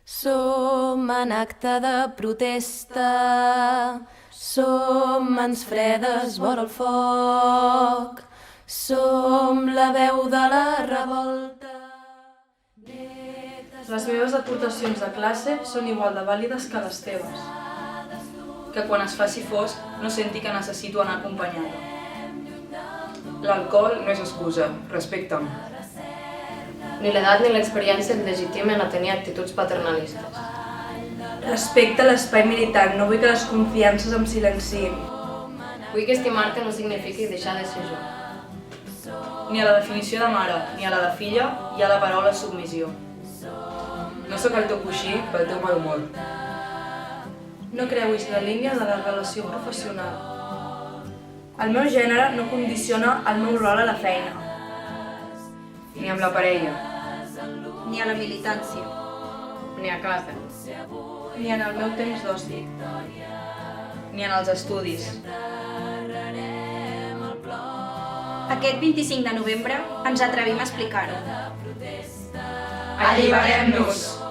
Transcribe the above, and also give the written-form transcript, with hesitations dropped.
Som en acte de protesta, som mans fredes vora el foc, som la veu de la revolta. Les meves aportacions de classe són igual de vàlides que les teves. Que quan es faci fosc no senti que necessito anar acompanyada. L'alcohol no és excusa, respecta'm. Ni l'edat ni l'experiència et legitimen a tenir actituds paternalistes. Respecta l'espai militant, no vull que les confiances em silenciïn. Vull que estimar-te no signifiqui deixar de ser jo. Ni a la definició de mare, ni a la de filla, hi ha la paraula submissió. No sóc el teu coixí pel teu mal humor. No creuis la línia de la relació professional. El meu gènere no condiciona el meu rol a la feina. Ni amb la parella. Ni a la militància. Ni a casa. Ni en el meu temps d'oci. Ni en els estudis. Aquest 25 de novembre ens atrevim a explicar-ho. Alliberem-nos!